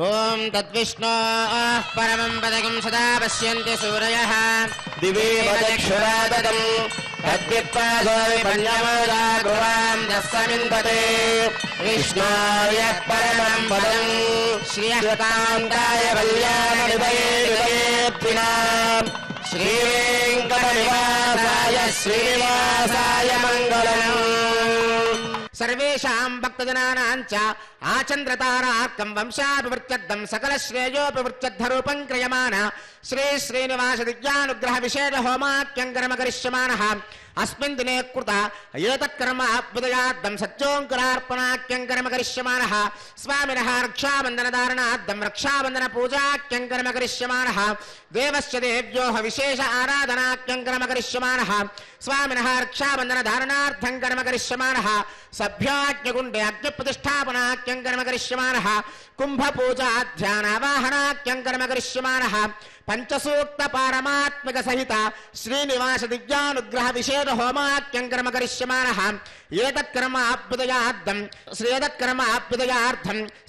ఓం తద్విష్ణోః పరమం పదకం సదా పశ్యంతి సూరయః దివేవ దక్షురాదం తద్విప్పాదో విపన్యమోదా గువాం దస్సమింపతే విష్ణోర్యః పరమం పదం శ్రీయకాంతాయ కళ్యాణనిధయే విదయేద్వినాం శ్రీవేంకటనివాసాయ శ్రీనివాసాయ మంగళం. సర్వేషాం భక్తజనానాం చ ఆచంద్రతారార్కం వంశాభివృత్యర్థం సకల శ్రేయోభివృత్యర్థరూపం క్రియమాణ శ్రీ శ్రీనివాస దివ్యానుగ్రహ విశేష హోమాఖ్యం కర్మ కరిష్యమానః అస్మిన్ దినే కృత ఏతత్కర్మ అభ్యుదయార్థం సత్యోంకురార్పణాఖ్యం కర్మ కరిష్యమానః స్వామినః రక్షాబంధనధారణార్థం రక్షాబంధన పూజాఖ్యం కర్మ కరిష్యమానః దేవస్య దేవ్యోః విశేష ఆరాధనాఖ్యం కర్మ కరిష్యమానః స్వామినః రక్షాబంధనధారణార్థం కర్మ కరిష్యమానః సభ్యాజ్ఞగుండే అగ్నిప్రతిష్టాపనాఖ్యం కర్మ కరిష్యమానః కుంభపూజాధ్యానావాహనాఖ్యం కర్మ కరిష్యమానః పంచసూక్త పారమాత్మిక సహిత శ్రీనివాస దివ్యానుగ్రహ విశేష హోమాఖ్యం కర్మ కరిష్యమానః ఏతత్కర్మ అభ్యుదయార్థం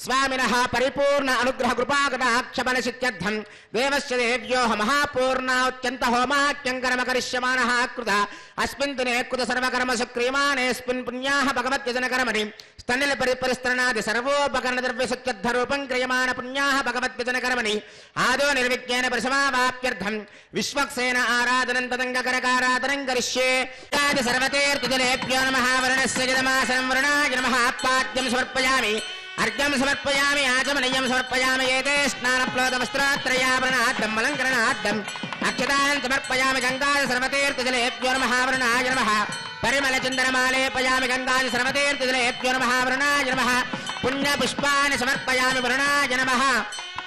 స్వామినః పరిపూర్ణ అనుగ్రహ కృపాకటాక్షబలసిత్యర్థం దేవస్య దేవ్యోః మహాపూర్ణాత్యంత హోమాఖ్యం కర్మ కరిష్యమానః కృత అస్మిన్ దినే కృత సర్వకర్మ సుక్రియమానేస్మిన్ పుణ్యాః భగవద్యజన కర్మణి స్తనిల పరిపరిస్త్రణాది సర్వోపకరణ ద్రవ్య సత్యర్థరూపం క్రియమాణ పుణ్యాః భగవద్యజన కర్మణి ఆదో నిర్విజ్ఞేన పరిసమావాప్యర్థం విశ్వక్సేన ఆరాధనం తదంగకరకారాధనం కరిష్యే ఆది సర్వతీర్థజలేభ్యో నమః వరుణస్య జలమాసనం వరుణాయ నమః పాద్యం సమర్పయామి అర్ఘ్యం సమర్పయామి ఆచమనీయం సమర్పయామి ఏతే స్నానప్లోదవస్త్రాత్రయాభరణార్థం అలంకరణార్థం అక్షతాన్ సమర్పయామి గంగాది సర్వతీర్థజలేభ్యో నమః వరుణాయ నమః పరిమళ చందనమాలేపయామి గంగాది సర్వతీర్థజలేభ్యో నమః వరుణాయ నమః పుణ్యపుష్పాన్ని సమర్పయామి వరుణాయ నమః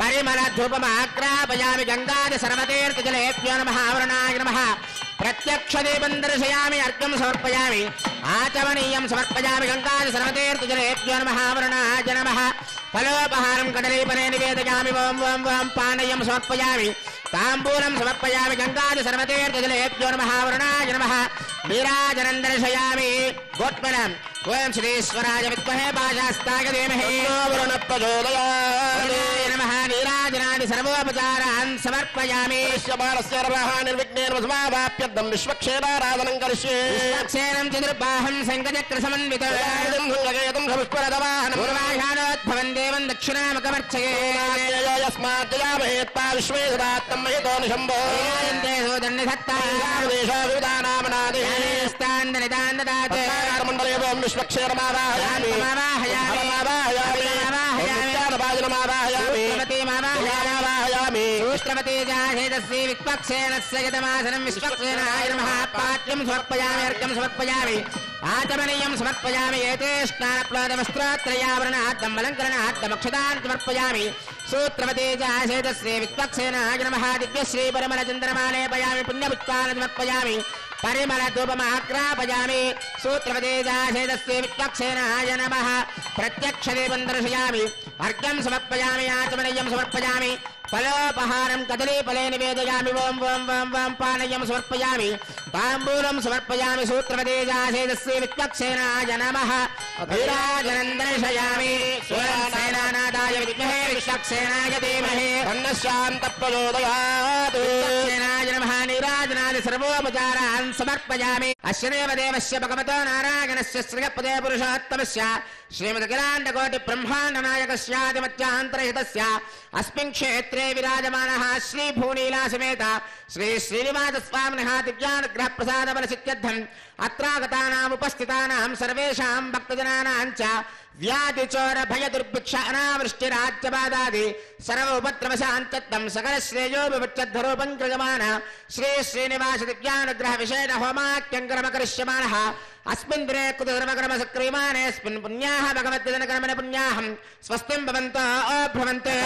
పరిమళ ధూపమాగ్రాపయామి గంగాది సర్వతీర్థజలేభ్యో నమః వరుణాయ నమః ప్రత్యక్ష దీపం దర్శయామి అర్ఘ్యం సమర్పయామి ఆచమనీయం సమర్పయామి గంగాది సర్వతీర్థజలేభ్యో నమః వరుణాయ నమః ఫలోపహారం కదలీపనే నివేదయామి ఓం ఓం ఓం పానయం సమర్పయామి తాంబూలం సమర్పయామి గంగాది సర్వతీర్థజలేభ్యో నమః వరుణాయ నమః నీరాజనం దర్శయామి గోత్మలం ఓం శ్రీశ్వరాయ విద్మహే పాశాస్తాయ ధీమహి వరుణ ప్రచోదయాత్ నమః నీరాజనాది సర్వోపచారాన్ సమర్పయామి నిర్విఘ్నేన సమావాప్యర్థం విశ్వక్షేరారాధనం కరిష్యే విశ్వక్సేనం చతుర్బాహం శంఖచక్ర సమన్వితం పుష్పరథవాహనం పూర్వాషాఢోద్భవం దేవం దక్షిణామకమర్చయే యస్మాజ్జయామహేత్తా విశ్వేశ్వరాత్తం మహితో నిశంభో విధానామనాది మండలే ఓం విశ్వక్షేరమావాహయామి పాఠ్యం సమర్పయామి అర్ఘ్యం సమర్పయామి ఆచమనీయం సమర్పయామి ఏతే స్నానప్లోదవస్త్రాత్రయావరణార్థం అలంకరణార్థం అక్షతాన్ సమర్పయామి సూత్రవతేజాశేతశ్రీ విశ్వక్సేనాయ నమః దివ్యశ్రీ పరిమళ చంద్రమాలేపయామి పుణ్యపుష్పాన్ని సమర్పయామి పరిమళ ధూపమాగ్రాపయామి సూత్రవతేజాశేతశ్రీ విశ్వక్సేనాయ నమః ప్రత్యక్ష దీపం దర్శయామి అర్ఘ్యం సమర్పయామి ఆచమనీయం సమర్పయామి ఫలోపహారం కదలీఫలే నివేదయామి ఓం ఓం ఓం ఓం పానయం సమర్పయామి తాంబూలం సమర్పయామి సూత్రవతేజాశేతశ్రీ విశ్వక్సేనాయ నమః నీరాజనం దర్శయామి సేనానాదాయ విద్మహే విశ్వక్సేనాయ ధీమహి శాంత ప్రచోదయాత్ విశ్వక్సేనాయ నమః నీరాజనాది సర్వోపచారాన్ సమర్పయామి అస్యదేవ దేవస్య భగవతో నారాయణస్య శ్రీయపదే పురుషోత్తమస్య శ్రీమదఖిలాండకోటి బ్రహ్మాండ నాయకస్యాదిమత్యాంతరహితస్య అస్మిన్ క్షేత్రే విరాజమానః శ్రీ భూనీలా సమేత శ్రీ శ్రీనివాస స్వామినః దివ్యానుగ్రహ ప్రసాద బలసిత్యర్థం అత్రాగతానాం ఉపస్థితానాం సర్వేషాం భక్తజనానాం చ వ్యాధి చోర భయ దుర్భిక్ష అనావృష్టి రాజ్యబాధాది సర్వ ఉపద్రవశాంతత్వం సకల శ్రేయోభివృత్యర్థరూపం క్రియమాణ శ్రీ శ్రీనివాస దివ్యానుగ్రహ విశేష హోమాఖ్యం కర్మ కరిష్యమానః అస్మిన్ దినే కృత సర్వకర్మ సక్రియమానేస్మిన్ పుణ్యాః భగవద్యజన కర్మణ పుణ్యాహం స్వస్తిం భవంతో భ్రవంతే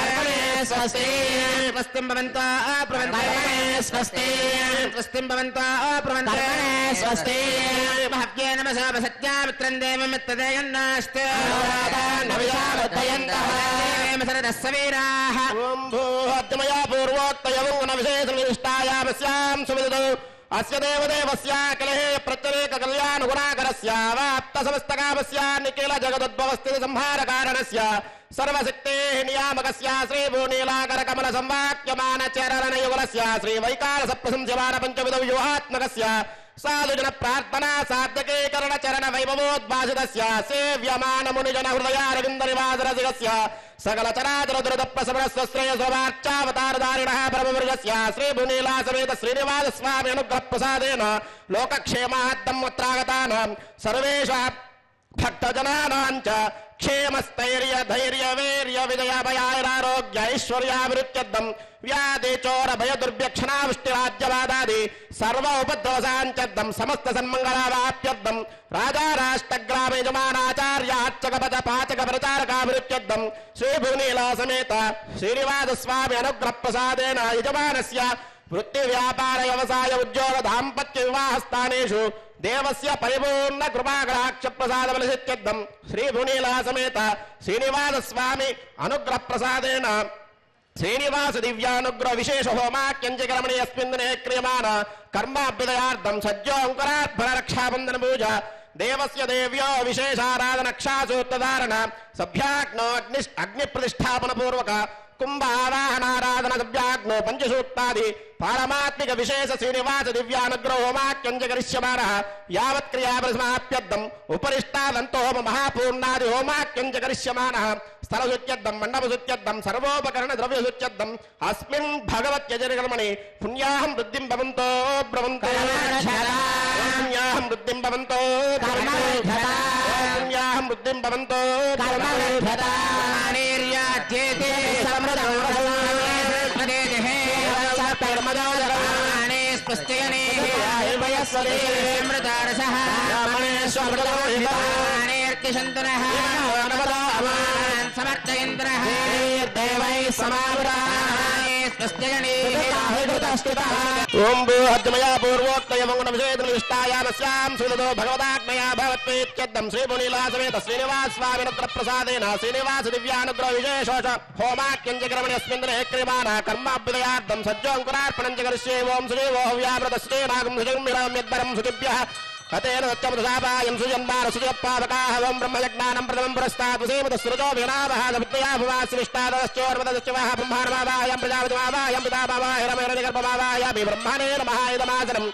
స్వస్తి స్వస్తిం భవంతో భ్రవంతే స్వస్తి స్వస్తిం భవంతో భ్రవంతే స్వస్తి మహవ్యే నమసా సత్యామిత్రం దేవమిత్తదేయన్నాస్తే ఓం భూహద్మయా పూర్వోక్తయమున విశేష నిష్టాయామస్యాం సువిదౌ అస్య దేవదేవస్య కలహే ప్రత్యేక కళ్యాణ గుణాకరస్య వాప్త సమస్తకామస్య నిఖిల జగదుద్భవస్థితి సంహార కారణస్య సర్వశక్తే నియామకస్య శ్రీ భూనీలాకర కమల సంవాక్యమాన చరణ యుగలస్య శ్రీ వైకారస ప్రశంస్యమాన పంచవిధ వ్యూహాత్మకస్య సాధుజన ప్రార్థనా సార్థకీకరణ చరణ వైభవోద్భాసితస్య సేవ్యమాన మునిజన హృదయారవింద నివాసరసికస్య సకల చరాచర దురద ప్రసవనస్య శ్రేయసోవార్చావతారధారిణః పరమవర్గస్య శ్రీ భూనీలా సమేత శ్రీనివాస స్వామి అనుగ్రహ ప్రసాదేన లోకక్షేమార్థం అత్రాగతానాం సర్వేషాం భక్తజనానాంచ క్షేమస్థైర్య ధైర్య వీర్య విజయభయారోగ్య ఐశ్వర్యాభివృత్యర్థం వ్యాధి చోర భయ దుర్భ్యక్షణావృష్టిరాజ్యవాదాది సర్వ ఉపద్రవసాంచర్థం సమస్త సన్మంగళావాప్యర్థం రాజా రాష్ట్రగ్రామ యజమానాచార్య అర్చకపద పాచక ప్రచారకాభివృత్యర్థం శ్రీభువనీలా సమేత శ్రీనివాస స్వామి అనుగ్రహ ప్రసాదేన యజమానస్య వృత్తి వ్యాపార వ్యవసాయ ఉద్యోగ దాంపత్య వివాహ స్థానేషు దేవస్య పరిపూర్ణ కృపాకటాక్ష ప్రసాద ఫలసిత్యర్థం శ్రీ భువనీలా సమేత శ్రీనివాస స్వామి అనుగ్రహ ప్రసాదేన శ్రీనివాస దివ్యానుగ్రహ విశేష హోమాక్యంచకరమణి అస్మిన్ దినే క్రియమాణ కర్మాభ్యుదయార్థం సజ్జోంకరార్భణ రక్షాబంధన పూజ దేవస్య దేవ్యో విశేషారాధన క్షాసూత్రధారణ సభ్యాగ్నో అగ్ని ప్రతిష్టాపన పూర్వక కుంభావాహనారాధన సభ్యాగ్నో పంచసూక్తాది పారమాత్మిక విశేష శ్రీనివాస దివ్యానుగ్రహ హోమాక్యంచకరిష్యమాణ యావత్ క్రియాపరిసమాప్యర్థం ఉపరిష్టాదంతో హోమ మహాపూర్ణాది హోమాక్యంచకరిష్యమాణ స్థలశుత్యర్థం మండపశుత్యర్థం సర్వోపకరణ ద్రవ్యశుత్యర్థం అస్మిన్ భగవత్యజనకర్మణి పుణ్యాహం వృద్ధిం భవంతో బ్రవంతో పుణ్యాహం వృద్ధిం భవంతో పుణ్యాహం వృద్ధిం భవంతో సమర్థయంత్రః ఓం భూహద్మయా పూర్వోక్తయ మంగుణ విషేదృష్టాయామస్యాం సులతో భగవదాగ్మయా భవత్వేత్యర్థం శ్రీ భువనీలా సమేత శ్రీనివాస స్వామినుగ్రహ ప్రసాదేన శ్రీనివాస దివ్యానుగ్రహ విశేషోష హోమాక్యంచకరమణి అస్మిన్ దినే క్రియమాణ కర్మాభ్యుదయార్థం సజ్జోంకురార్పణం చ కరిష్యే ఓం శ్రీ ఓహవ్యామృత శ్రీనాగం సుజన్మిరం యద్వరం సుజిభ్యః హతేన సత్యమృతాపాయం సుజన్మాన సుజపావకాహ ఓం బ్రహ్మయజ్ఞానం ప్రథమం పురస్తాత్ సేమత సృజో వినావహ విద్యాభువాసివిష్టాదశ్చోర్వదశ్చవః బ్రహ్మాణమావాయం ప్రజాపతిమావాయం పితామావాయ రమేణగర్భమావాయామి బ్రహ్మణే నమః ఇదమాసనం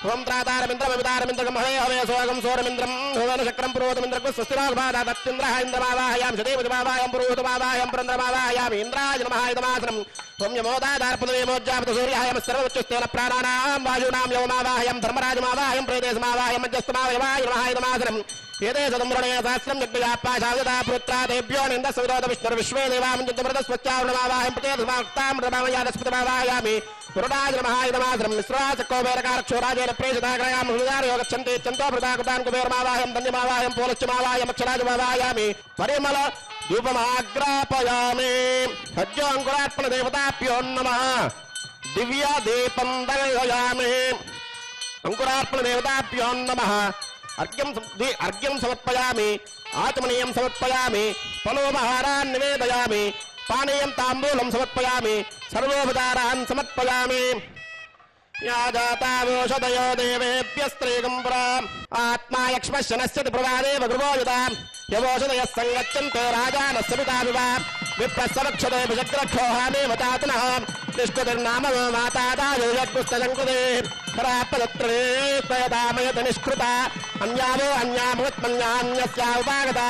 ఓం త్రాతారమింద్రమమితారమింద్రగం హరే హవే సోగం సోరమింద్రం భువన చక్రం పురోతమింద్రకు స్వస్తిరాగమాదాత్తింద్రః ఇంద్రమావాయాం సదేవతిమావాయం పురోతమావాయం పురంద్రమావాయామి ఇంద్రాయ నమః ఇదమాసనం ఓం యమోదాదార్పదవేమోజ్జాపత సూర్యాయం సర్వోచ్చస్థేన ప్రాణానాం వాయూనాం యవమావాయం ధర్మరాజమావాయం ప్రేదేశమావాయం మధ్యస్థమావయవాయ నమః ఇదమాసనం ఏదే సదమ్రణే సహస్రం యజ్ఞయాపాశావిదా పుత్రాదేభ్యో నిందస్సు విరోధ విష్ణుర్ విశ్వే దేవామంజమృతస్వచ్చావృణమావాయం ప్రతేధమాక్తామృతమావయాదస్పృతమావాయామి పురుడాయ నమః ఇదమాసనం మిశ్రాచకోవేరకారక్షోరాజేన ప్రేషితాగ్రయాం హృదారయో గచ్చంతే చంతోభృతాకృతాన్ కుబేరమావాయం ధన్యమావాయం పోలశ్చమావాయం అక్షరాజమావాయామి పరిమళ ధూపమాగ్రాపయామి సజ్జోంకురార్పణ దేవతాభ్యో నమః దివ్య దీపం దర్శయామి అంకురార్పణ దేవతాభ్యో నమః అర్ఘ్యం సమర్పయామి ఆచమనీయం సమర్పయామి ఫలోపహారాన్ నివేదయామి పానీయం తాంబూలం సమర్పయామి సర్వోపచారాన్ సమర్పయామి యా జాతావోషధయో దేవేభ్యస్త్రీగం పురా ఆత్మా యక్ష్మశ్చ నశ్యతి ప్రవాదేవ గృహో యదా యవోషధయः సంగచ్చంతే రాజానస్య పితావివ విప్రస్సవక్షతే విజగ్రక్షోహామేవ తాతనః నిష్కృతిర్నామ మాతాదాయో యజ్ఞస్తజంకృతే పరాపదత్రే త్వయదామయత నిష్కృత అన్యావో అన్యాభవత్మన్యాన్యస్యా ఉపాగతా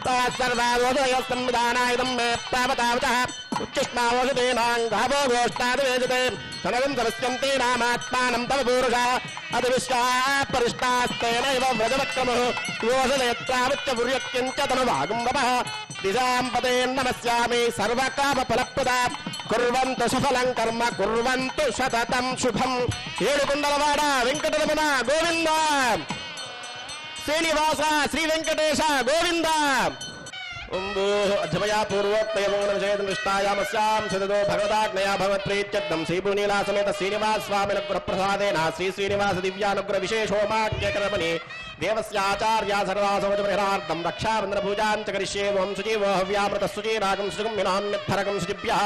తత్సర్వావోషధయः సంవిధానాయుధం మే తావతావతః ఉచ్చుష్మావోషధీనాంగావో గోష్ఠాదివేజతే తనగం సమస్యంతే నామాత్మానం తవ పూరుష అది విశ్వాపరిష్టాస్తేనైవ వ్రజవక్రమః యోషధయత్రావత్య పుర్యక్యంచ తనువాగుంభవః దిశాం పదేన్ నమస్యామి సర్వకామ ఫలప్రదా కుర్వంతు సఫలం కర్మ కుర్వంతు శతతం శుభం ఏడుకొండలవాడ వెంకటరమణ గోవింద శ్రీనివాస శ్రీ వెంకటేశ గోవింద अध्यमया पूर्वोक्तयमोक्षेदृष्टायामस्यां सदतो भगवदाज्ञया भगवत्प्रीत्यर्थं श्रीपुनीलासमेत श्रीनिवास स्वामिनुग्रहप्रसादेन श्री श्रीनिवास दिव्यानुग्रहविशेषोमाख्यकर्मणि देवस्याचार्या सर्वासवचपरिहार्थं रक्षाबन्धनपूजां च करिष्ये ओं शुचिवो हव्यामृतः शुचिरागं शुचिं विनाम्यद्धरकं शुचिभ्यः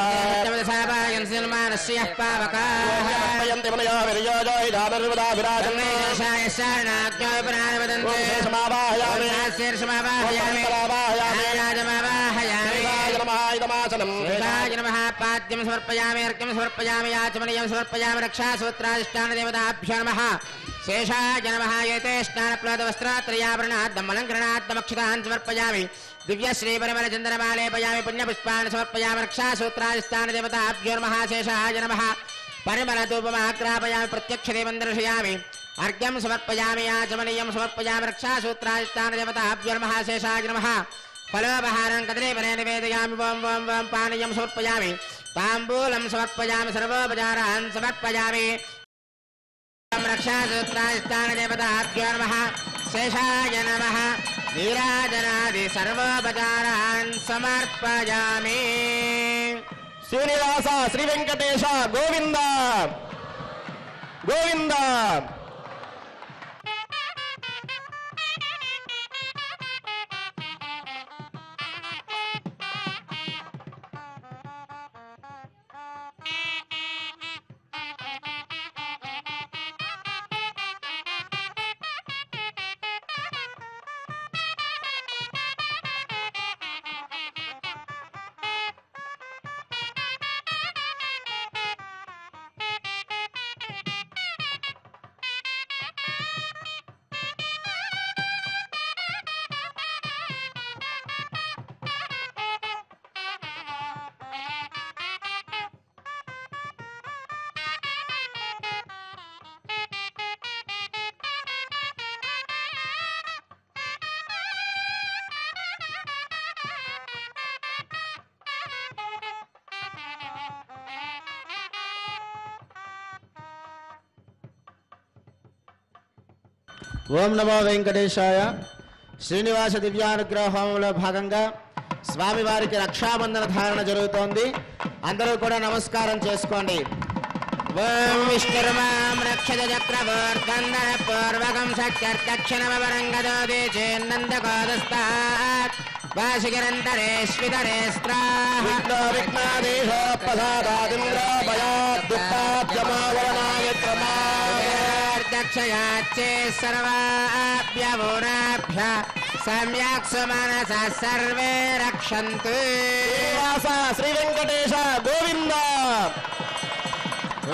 यन्ति मनयो विरयोजो हिदानर्वदा विराजन् पाद्यं समर्पयामि अर्घ्यं समर्पयामि याचमनीयं समर्पयामि रक्षासूत्राधिष्ठानदेवताभ्यो नमः शेषाय नमः एते स्नानप्लवस्त्रात्रयाभरणाद्दमलङ्करणाद्दमक्षतान् समर्पयामि दिव्यश्रीपरिमलचन्दनमालेपयामि पुण्यपुष्पान् समर्पयामि रक्षासूत्राधिष्ठानदेवताभ्यो नमः शेषाय नमः परिमलधूपमाग्रापयामि प्रत्यक्षदेवं दर्शयामि अर्घ्यं समर्पयामि याचमनीयं समर्पयामि रक्षासूत्राधिष्ठानदेवताभ्यो नमः शेषाय नमः फलोपहारं कदलीफले निवेदयामि वं वं वं पानीयं समर्पयामि ताम्बूलं समर्पयामि सर्वोपचारान् समर्पयामि रक्षासूत्राधिष्ठानदेवताभ्यो नमः शेषाय नमः नीराजनादि सर्वोपचारान् समर्पयामि श्रीनिवास श्री वेंकटेश गोविंद गोविंद ఓం నమో వెంకటేశాయ. శ్రీనివాస దివ్యానుగ్రహ హోమంలో భాగంగా స్వామివారికి రక్షాబంధన ధారణ జరుగుతోంది. అందరూ కూడా నమస్కారం చేసుకోండి. ఓం విష్ణుర్మాం రక్షత చక్రవర్తందన పూర్వకం శక్త్యర్దక్షిణమవరంగదోదే చేన్నందకోదస్తాత్ వాసికిరంతరే స్వితరే స్త్రాః విఘ్నాదేశో ప్రసాదాదింద్రో భయాద్ దుఃఖాద్యమావరణాయ దక్షయాచ్చే సర్వాభ్యవోరాభ్య సమ్యక్ సుమనస సర్వే రక్షन्तు. శ్రీ వెంకటేశ గోవింద.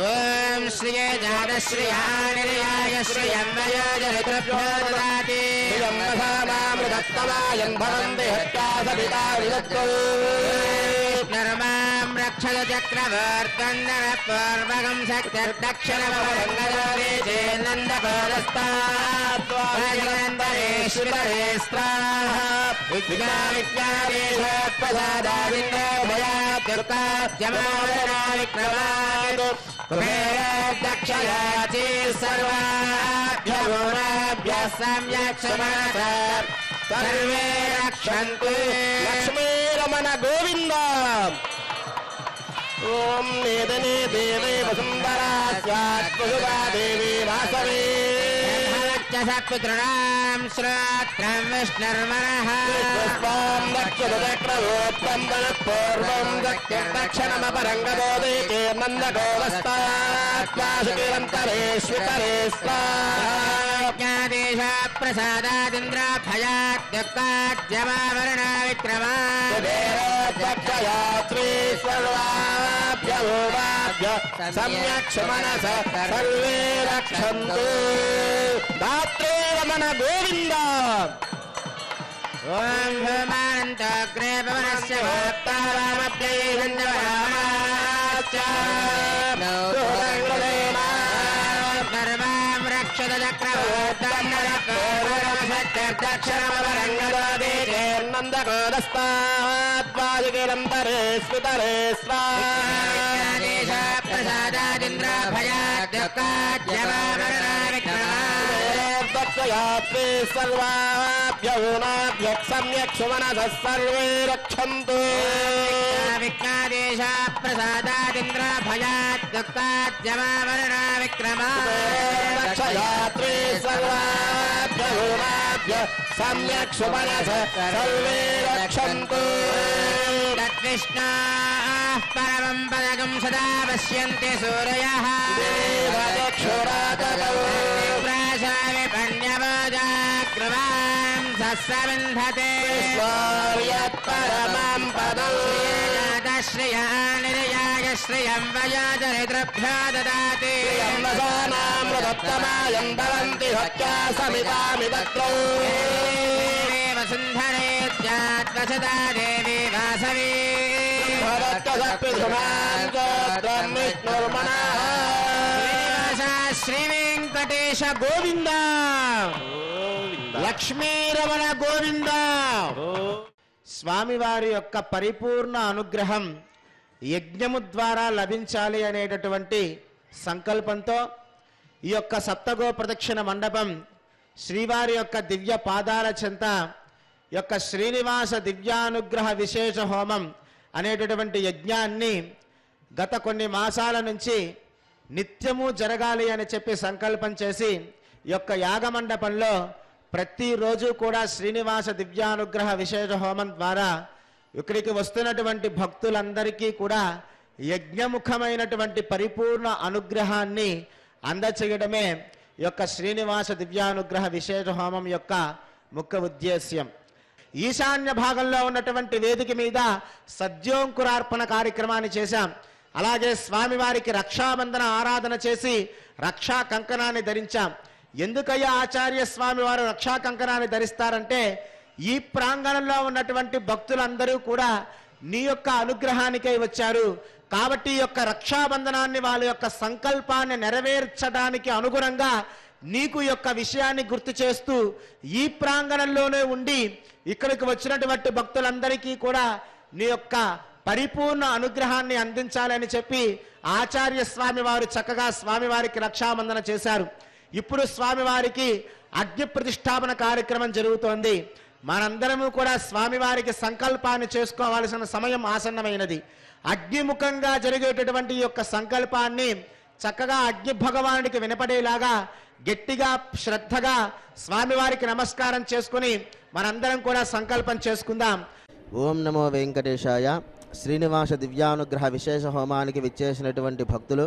ఓం శ్రీయే జాతశ్రియాయ శ్రియం వయోజరుభ్యో దదాతి నర్మాం రక్షత చక్రవర్తందన పూర్వకం శక్తిర్దక్షిణమవరంగదోదే చేన్నందకోదస్తాత్వాజనందరేశ్వరే స్త్రాః విఘ్నాదేశోత్ప్రసాదాదింద్రో భయాద్దుఃఖాద్యమావరణా విక్రమాత్ కుబేరదక్షయాచి సర్వాభ్యవోరాభ్యः సమ్యక్ సుమనస సర్వే రక్షन्तు. లక్ష్మీ రమణ గోవింద. ఓం నేదనే దేవే వసుంధరా స్యాత్ వసుధా దేవి వాసవే సత్పుత్రాం శ్రోత్రం విష్ణుర్మనః పుష్పం దక్షిణచక్రవర్తం పూర్వం దక్షిణమపరంగదోదే నందగోదస్తాత్వాసుకిరంతరేశ్వితరే జ్ఞాదేశ ప్రసాదాదింద్రాభయాద్యుక్తాద్యమావరణా విక్రమాత్క్షయాత్రీ సర్వాభ్యవోరాభ్య సమ్యక్ సుమనస సర్వే రక్షन्तు. దాత్రే రమణ గోవింద. ఓం భూమానంతోగ్రే భవనస్య సర్వాం రక్షత చక్రవర్తన్నరక్షణమవరంగదోదే నందకోదస్తాత్వాదికిరంతరే స్మితరే స్వాదేశ ప్రసాదాదింద్రాభయాద్యుక్తాద్యమావరణా విక్రమా रक्षयात्रे सर्वाभ्यः सम्यक् सुमनसः सर्वे रक्षन्तु विघ्नादेश प्रसादादिन्द्र भयात् दुःखाद्यमावरणा विक्रमा रक्षयात्रे सर्वाभ्यः सम्यक् सुमनसः सर्वे रक्षन्तु तद्विष्णाः परमं पदकं सदा पश्यन्ति सूरयः प्राशामि पण्यवोजाग्रवां सस्सविन्धते परमं पदं श्रिया निर्याय श्रियं वयोजरितृभ्यो ददाति यन्नसानामृतत्तमायं भवन्ति हत्या समितामि तत्रौ वसुन्धरे जात्वसदा देवी वासवी శ్రీ వెంకటేశ గోవింద లక్ష్మీరమణ గోవింద. స్వామివారి యొక్క పరిపూర్ణ అనుగ్రహం యజ్ఞము ద్వారా లభించాలి అనేటటువంటి సంకల్పంతో ఈ యొక్క సప్తగో ప్రదక్షిణ మండపం శ్రీవారి యొక్క దివ్య పాదాల చెంత యొక్క శ్రీనివాస దివ్యానుగ్రహ విశేష హోమం అనేటటువంటి యజ్ఞాన్ని గత కొన్ని మాసాల నుంచి నిత్యము జరగాలి అని చెప్పి సంకల్పం చేసి ఈ యొక్క యాగమండపంలో ప్రతిరోజు కూడా శ్రీనివాస దివ్యానుగ్రహ విశేష హోమం ద్వారా ఇక్కడికి వస్తున్నటువంటి భక్తులందరికీ కూడా యజ్ఞముఖమైనటువంటి పరిపూర్ణ అనుగ్రహాన్ని అందచేయడమే ఈ యొక్క శ్రీనివాస దివ్యానుగ్రహ విశేష హోమం యొక్క ముఖ్య ఉద్దేశ్యం. ఈశాన్య భాగంలో ఉన్నటువంటి వేదిక మీద సద్యోంకురార్పణ కార్యక్రమాన్ని చేశాం. అలాగే స్వామివారికి రక్షాబంధన ఆరాధన చేసి రక్షా కంకణాన్ని ధరించాం. ఎందుకయ్యా ఆచార్య స్వామి వారు రక్షా కంకణాన్ని ధరిస్తారంటే ఈ ప్రాంగణంలో ఉన్నటువంటి భక్తులందరూ కూడా నీ యొక్క అనుగ్రహానికై వచ్చారు కాబట్టి ఈ యొక్క రక్షాబంధనాన్ని వాళ్ళ యొక్క సంకల్పాన్ని నెరవేర్చడానికి అనుగుణంగా నీకు యొక్క విషయాన్ని గుర్తు చేస్తూ ఈ ప్రాంగణంలోనే ఉండి ఇక్కడికి వచ్చినటువంటి భక్తులందరికీ కూడా నీ యొక్క పరిపూర్ణ అనుగ్రహాన్ని అందించాలని చెప్పి ఆచార్య స్వామి వారు చక్కగా స్వామివారికి రక్షాబంధన చేశారు. ఇప్పుడు స్వామివారికి అగ్ని ప్రతిష్టాపన కార్యక్రమం జరుగుతోంది. మనందరము కూడా స్వామివారికి సంకల్పాన్ని చేసుకోవాల్సిన సమయం ఆసన్నమైనది. అగ్నిముఖంగా జరిగేటటువంటి ఈ యొక్క సంకల్పాన్ని చక్కగా అగ్ని భగవానుడికి వినపడేలాగా గట్టిగా శ్రద్ధగా స్వామివారికి నమస్కారం చేసుకుని మనందరం కూడా సంకల్పం చేసుకుందాం. ఓం నమో వెంకటేశాయ. శ్రీనివాస దివ్యానుగ్రహ విశేష హోమానికి విచ్చేసినటువంటి భక్తులు,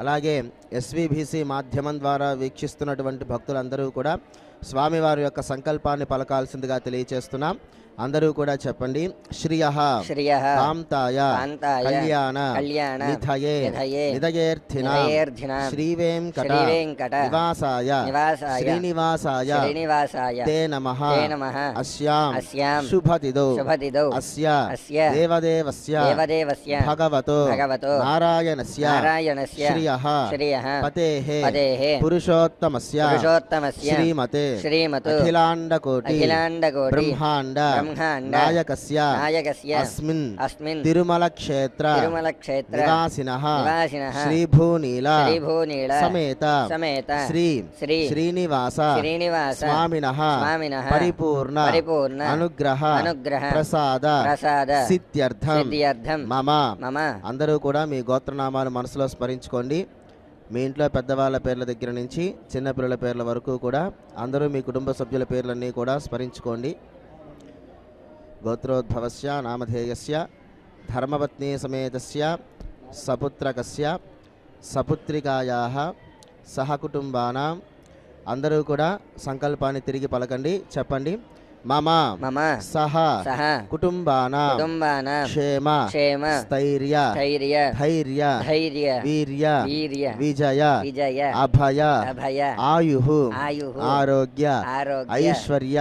అలాగే ఎస్విబిసి మాధ్యమం ద్వారా వీక్షిస్తున్నటువంటి భక్తులందరూ కూడా స్వామివారి యొక్క సంకల్పాన్ని పలకాల్సిందిగా తెలియచేస్తున్నాం. అందరూ కూడా చెప్పండి. శ్రియః కాంతాయ కళ్యాణ నిధయే నిదయేర్థినా శ్రీవేంకట నివాసాయ శ్రీనివాసాయ తే నమః అస్యాం శుభతిదో అస్య దేవదేవస్య భగవతో నారాయణస్య శ్రియః పతేః పురుషోత్తమస్య శ్రీమతే అఖిలాండకోటి బ్రహ్మాండ నాయకస్య అస్మిన్ తిరుమల క్షేత్ర నివాసినః శ్రీభూనీల సమేత శ్రీ శ్రీనివాస స్వామినః పరిపూర్ణ అనుగ్రహ ప్రసాద సిద్ధ్యర్థం మమ. అందరూ కూడా మీ గోత్రనామాలు మనసులో స్మరించుకోండి. మీ ఇంట్లో పెద్దవాళ్ళ పేర్ల దగ్గర నుంచి చిన్నపిల్లల పేర్ల వరకు కూడా అందరూ మీ కుటుంబ సభ్యుల పేర్లన్నీ కూడా స్మరించుకోండి. గోత్రోద్భవస్య నామధేయస్య ధర్మపత్ని సమేతస్య సపుత్రకస్య సపుత్రికాయాః సహకుటుంబానాం. అందరూ కూడా సంకల్పాన్ని తిరిగి పలకండి. చెప్పండి. మమ సహ కుటుంబానాం క్షేమ స్థైర్య ధైర్య వీర్య విజయ అభయ ఆయుః ఆరోగ్య ఐశ్వర్య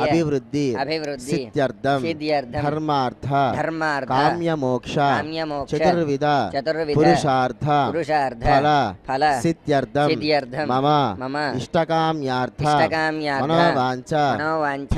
అభివృద్ధి సిద్ధ్యర్థం ధర్మార్థ కామ్యమోక్ష చతుర్విధ పురుషార్థ ఫల సిద్ధ్యర్థం మమ ఇష్టకామ్యార్థ మనోవాంఛ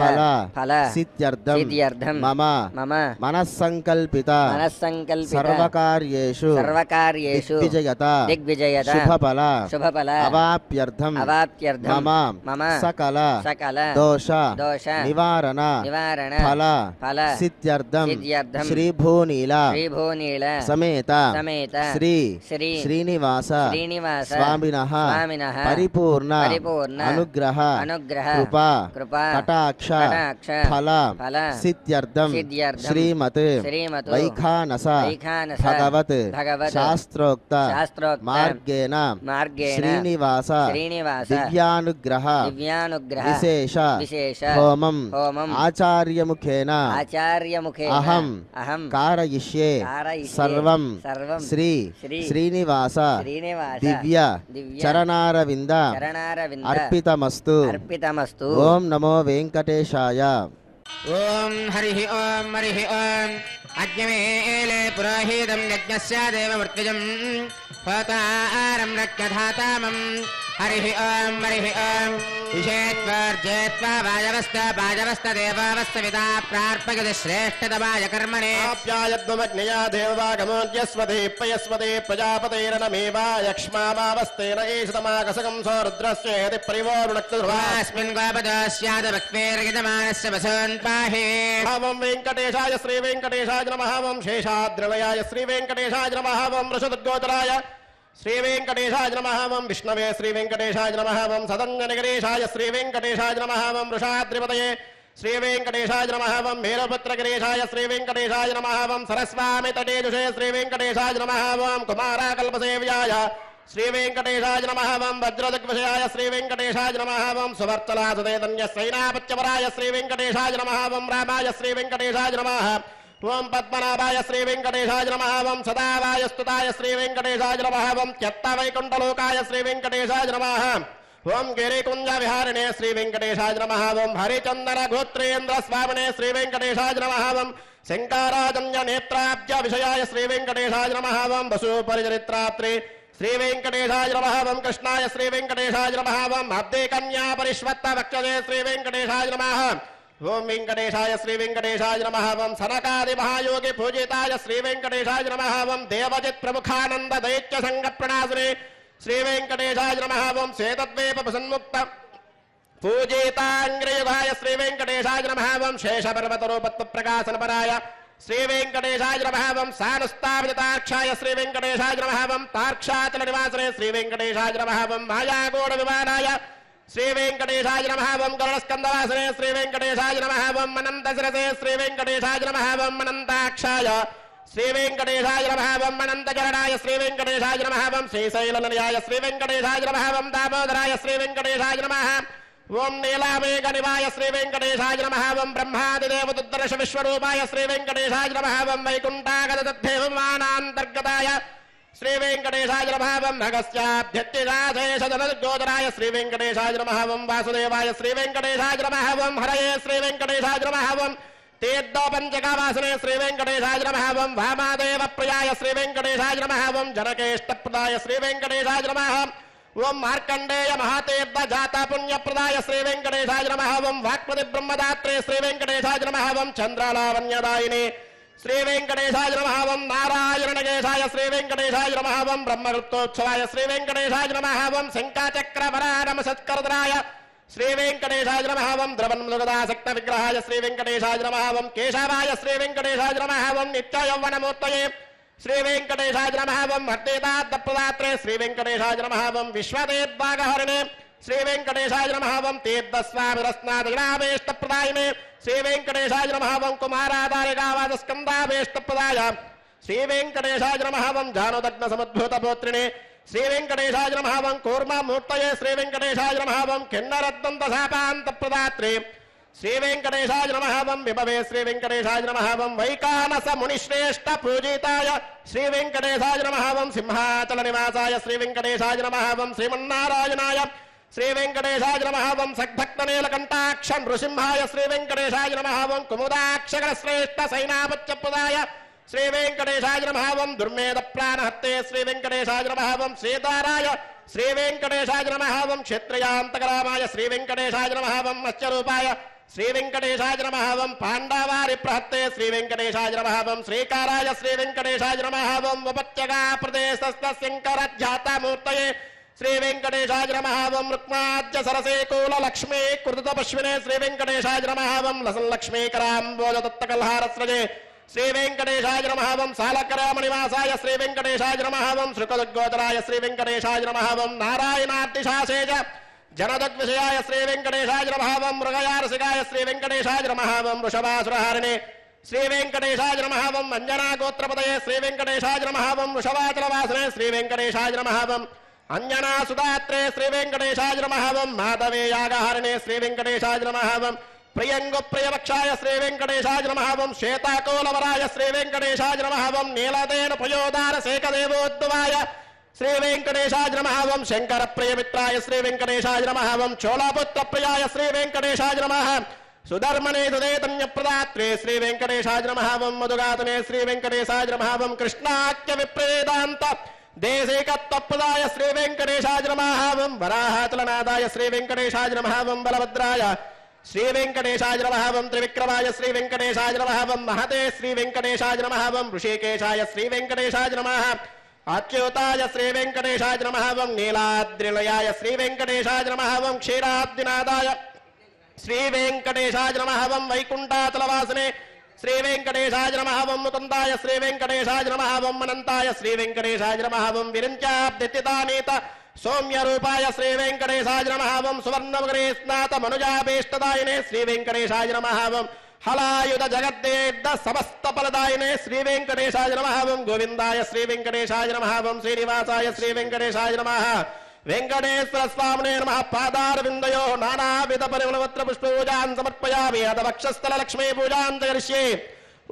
ఫల ఫల సిద్ధ్యర్థం సిద్ధ్యర్థం మమ మమ మనస్సంకల్పిత మనస్సంకల్పిత సర్వకార్యేషు సర్వకార్యేషు దిగ్విజయత దిగ్విజయత శుభఫల శుభఫల అవాప్యర్థం అవాప్త్యర్థం మమ మమ సకల సకల దోష దోష నివారణ నివారణ ఫల ఫల సిద్ధ్యర్థం సిద్ధ్యర్థం శ్రీభూనీల శ్రీభూనీల సమేత సమేత శ్రీ శ్రీ శ్రీనివాస శ్రీనివాస స్వామినః స్వామినః పరిపూర్ణ పరిపూర్ణ అనుగ్రహ అనుగ్రహ కృపా కృపా కటాక్ష కటాక్ష ఫల ఫల సిద్ధ్యర్థం సిద్ధ్యర్థం శ్రీమత్ శ్రీమత్ వైఖానస వైఖానస భగవత్ భగవత్ శాస్త్రోక్త శాస్త్రోక్త మార్గేణ మార్గేణ శ్రీనివాస శ్రీనివాస దివ్యానుగ్రహ దివ్యానుగ్రహ విశేష విశేష హోమం హోమం ఆచార్యముఖేన ఆచార్యముఖేన అహం అహం కారయిష్యే కారయిష్యే సర్వం సర్వం శ్రీ శ్రీ శ్రీనివాస శ్రీనివాస దివ్య దివ్య చరణారవింద చరణారవింద అర్పితమస్తు అర్పితమస్తు ఓం నమో వెంకటేశాయ ఓం హరి ఓం హరి ఓం అజ్ఞమేలే పురోహితం యజ్ఞస్య దేవమృత్యుజం హోతారం రక్తధాతామం హరి ఓం విషేత్వర్జేత్వా వాజవస్త దేవావస్త విదా ప్రార్పగత శ్రేష్టతమాయ కర్మణే ఆప్యాయద్వమగ్నయా దేవాగమోద్యస్వతే పయస్వతే ప్రజాపతైరనమేవాయక్ష్మావావస్తేన ఏషతమాకసకం సోరుద్రస్యేతి పరివోరుణక్తధ్రువాస్మిన్ గోపదస్యాదవక్వేర్గితమానస్య వసన్ పాహే ఓం వెంకటేశాయ శ్రీ వెంకటేశాయ నమః ఓం శేషాద్రిలయాయ శ్రీ వెంకటేశాయ నమః ఓం వృషదుర్గోచరాయ శ్రీ వెంకటేశాయ నమః ఓం విష్ణవే శ్రీ వెంకటేశాయ నమః ఓం సదన్యనగరేశాయ శ్రీ వెంకటేశాయ నమః ఓం వృషాద్రిపతయే శ్రీ వెంకటేశాయ నమః ఓం మేరుపుత్రగిరీశాయ శ్రీ వెంకటేశాయ నమః ఓం సరస్వామి తటేజుషే శ్రీ వెంకటేశాయ నమః ఓం కుమారాకల్పసేవ్యాయ శ్రీ వెంకటేశాయ నమః ఓం వజ్రదిగ్విషయాయ శ్రీ వెంకటేశాయ నమః ఓం సువర్తలాసుదేతన్య సైనాపత్యవరాయ శ్రీ వెంకటేశాయ నమః ఓం రామాయ శ్రీ వెంకటేశాయ నమః ఓం పద్మనాభాయ శ్రీ వెంకటేశాయ నమః ఓం సదావాయ స్తుతాయ శ్రీ వెంకటేశాయ నమః ఓం త్యక్తవైకుంఠలోకాయ శ్రీ వెంకటేశాయ నమః ఓం గిరికుంజ విహారిణే శ్రీ వెంకటేశాయ నమః ఓం హరిచందన గోత్రేంద్ర స్వామినే శ్రీ వెంకటేశాయ నమః ఓం శంకరాజన్య నేత్రాబ్జ విషయాయ శ్రీ వెంకటేశాయ నమః ఓం వసూపరిచరిత్రాత్రి శ్రీ వెంకటేశాయ నమః ఓం కృష్ణాయ శ్రీ వెంకటేశాయ నమః ఓం అబ్దే కన్యా పరిష్వత్త వక్షదే శ్రీ వెంకటేశాయ నమః ఓం వెంకటేశాయ శ్రీ వెంకటేశాయ నమః ఓం సనకాది మహాయోగి పూజితాయ శ్రీ వెంకటేశాయ నమః ఓం దేవజిత్ ప్రముఖానంద దైత్య సంగ ప్రణాశినే శ్రీ వెంకటేశాయ నమః ఓం శ్వేతద్వీప సన్ముక్త పూజితాంగ్రయుగాయ శ్రీ వెంకటేశాయ నమః ఓం శేషపర్వతరూపత్వ ప్రకాశనపరాయ శ్రీ వెంకటేశాయ నమః ఓం సానుస్తావితాక్షాయ శ్రీ వెంకటేశాయ నమః ఓం తార్క్షాచల నివాసనే శ్రీ వెంకటేశాయ నమః ఓం మాయాగోడ విమానాయ శ్రీ వెంకటేశాయ నమః ఓం గరుడస్కందవాసనే శ్రీ వెంకటేశాయ నమః ఓం అనంతశిరసే శ్రీ వెంకటేశాయ నమః ఓం అనంతాక్షాయ శ్రీ వెంకటేశాయ నమః ఓం అనంతచరణాయ శ్రీ వెంకటేశాయ నమః ఓం శ్రీశైలనిలయాయ శ్రీ వెంకటేశాయ నమః ఓం దామోదరాయ శ్రీ వెంకటేశాయ నమః ఓం నీలామేఘ నివాయ శ్రీ వెంకటేశాయ నమః ఓం బ్రహ్మాదిదేవదుద్దర్శ విశ్వరూపాయ శ్రీ వెంకటేశాయ నమః ఓం వైకుంఠాగతదేవమానాంతర్గతాయ శ్రీ వెంకటేశాయ నమః ఓం భగస్యాభ్యత్తిరాధేశజనగోదరాయ శ్రీ వెంకటేశాయ నమః ఓం వాసుదేవాయ శ్రీ వెంకటేశాయ నమః ఓం హరయే శ్రీ వెంకటేశాయ నమః ఓం తీర్థోపంచకావాసనే శ్రీ వెంకటేశాయ నమః ఓం వామాదేవ ప్రియాయ శ్రీ వెంకటేశాయ నమః ఓం జనకేష్టప్రదాయ శ్రీ వెంకటేశాయ నమః ఓం మార్కండేయ మహాతీర్థ జాత పుణ్యప్రదాయ శ్రీ వెంకటేశాయ నమః ఓం వాక్పతి బ్రహ్మదాత్రే శ్రీ వెంకటేశాయ నమః ఓం చంద్రాలావణ్యదాయిని శ్రీ వెంకటేశాయ నమః ఓం నారాయణగేశాయ శ్రీ వెంకటేశాయ నమః ఓం బ్రహ్మరుత్తోత్సవాయ శ్రీ వెంకటేశాయ నమః ఓం శంఖాచక్రవరానమ సత్కరదరాయ శ్రీ వెంకటేశాయ నమః ఓం ద్రవన్మృగదాసక్త విగ్రహాయ శ్రీ వెంకటేశాయ నమః ఓం కేశవాయ శ్రీ వెంకటేశాయ నమః ఓం నిత్యయౌవనమూర్తయే శ్రీ వెంకటేశాయ నమః ఓం భక్తిదాత్తప్రదాత్రే శ్రీ వెంకటేశాయ నమః ఓం విశ్వదేద్వాగహరిణే శ్రీ వెంకటేశాయ నమః ఓం తీర్థస్వామిరస్నాదగిరావేష్టప్రదాయినే శ్రీ వెంకటేశాయ నమః ఓం కుమారాధారికావాదస్కందావేష్టప్రదాయ శ్రీ వెంకటేశాయ నమః ఓం జానుదగ్న సముద్భూతపూత్రిణే శ్రీ వెంకటేశాయ నమః ఓం కూర్మమూర్తయే శ్రీ వెంకటేశాయ నమః ఓం కిన్నరద్వంతశాపాంతప్రదాత్రే శ్రీ వెంకటేశాయ నమః ఓం విభవే శ్రీ వెంకటేశాయ నమః ఓం వైకానస మునిశ్రేష్ఠ పూజితాయ శ్రీ వెంకటేశాయ నమః ఓం సింహాచల నివాసాయ శ్రీ వెంకటేశాయ నమః ఓం శ్రీమన్నారాయణాయ శ్రీ వెంకటేశాయ నమః ఓం సద్భక్తనీలకంఠాక్ష నృసింహాయ శ్రీ వెంకటేశాయ నమః ఓం కుముదాక్షర శ్రేష్ఠ సైనాపత్యప్రదాయ శ్రీ వెంకటేశాయ నమః ఓం దుర్మేధ ప్రాణహత్తే శ్రీ వెంకటేశాయ నమః ఓం శ్రీధారాయ శ్రీ వెంకటేశాయ నమః ఓం క్షత్రియాంతకరామాయ శ్రీ వెంకటేశాయ నమః ఓం మత్స్యరూపాయ శ్రీ వెంకటేశాయ నమః ఓం పాండవారి ప్రహత్తే శ్రీ వెంకటేశాయ నమః ఓం శ్రీకారాయ శ్రీ వెంకటేశాయ నమః ఓం ఉపత్యగా ప్రదేశస్థ శంకరధ్యాతమూర్తయే శ్రీ వెంకటేశాయ నమః ఓం రుక్మాద్య సరసే కూల లక్ష్మీ కృత పశ్వినే శ్రీ వెంకటేశాయ నమః ఓం లక్ష్మీకరాంబోజదత్తకల్హారస్రజే శ్రీ వెంకటేశాయ నమః ఓం సాలకరామణివాసాయ శ్రీ వెంకటేశాయ నమః ఓం శృకదుర్గోచరాయ శ్రీ వెంకటేశాయ నమః ఓం నారాయణార్తిశాసేజ జనదగ్విషయాయ శ్రీ వెంకటేశాయ నమః ఓం మృగయారసికాయ శ్రీ వెంకటేశాయ నమః ఓం వృషభాసురహారిణే శ్రీ వెంకటేశాయ నమః ఓం అంజనా గోత్రపదయే శ్రీ వెంకటేశాయ నమః ఓం వృషభాచలవాసనే శ్రీ వెంకటేశాయ నమః ఓం అంజనా సుదాత్రే శ్రీ వెంకటేశాయ నమః ఓం మాధవే యాగహారిణే శ్రీ వెంకటేశాయ నమః ఓం ప్రియంగు ప్రియవక్షాయ శ్రీ వెంకటేశాయ నమః ఓం శ్వేతాకోలవరాయ శ్రీ వెంకటేశాయ నమః ఓం నీలదేన పయోదార శేఖదేవోద్భవాయ శ్రీ వెంకటేశాయ నమః ఓం శంకర ప్రియమిత్రాయ శ్రీ వెంకటేశాయ నమః ఓం చోళపుత్ర ప్రియాయ శ్రీ వెంకటేశాయ నమః సుధర్మనే సుదేతన్య ప్రదాత్రే శ్రీ వెంకటేశాయ నమః ఓం మధుగాతనే శ్రీ వెంకటేశాయ నమః ఓం కృష్ణాఖ్య విప్రేదాంత దేశికత్వప్రదాయ శ్రీ వెంకటేశాయ నమః ఓం వరాహాతులనాదాయ శ్రీ వెంకటేశాయ నమః ఓం బలభద్రాయ శ్రీ వెంకటేశాయ నమః ఓం త్రివిక్రమాయ శ్రీ వెంకటేశాయ నమః ఓం మహతే శ్రీ వెంకటేశాయ నమః ఓం ఋషికేశాయ శ్రీ వెంకటేశాయ నమః అచ్యుతాయ శ్రీ వెంకటేశాయ నమః ఓం నీలాద్రిలయాయ శ్రీ వెంకటేశాయ నమః ఓం క్షీరాబ్దినాదాయ శ్రీ వెంకటేశాయ నమః ఓం వైకుంఠాచలవాసనే శ్రీ వెంకటేశాయ నమః ఓం ముకుందాయ శ్రీ వెంకటేశాయ నమః ఓం అనంతాయ శ్రీ వెంకటేశాయ నమః ఓం విరించాబ్దితిదానీత సౌమ్య రూపాయ శ్రీ వెంకటేశాయ నమః ఓం సువర్ణముఖే స్నాత మనుజాభీష్టదాయినే శ్రీ వెంకటేశాయ నమః ఓం హలాయుధ జగద్దేద్ద సమస్త ఫలదాయినే శ్రీ వెంకటేశాయ నమః ఓం గోవిందాయ శ్రీ వెంకటేశాయ నమః ఓం శ్రీనివాసాయ శ్రీ వెంకటేశాయ నమః వెంకటేశ్వర స్వామినే నమః పాదారవిందయో నానావిధ పరిమళవత్ర పుష్పూజాన్ సమర్పయామి అద వక్షస్థల లక్ష్మీ పూజాన్ కరిష్యే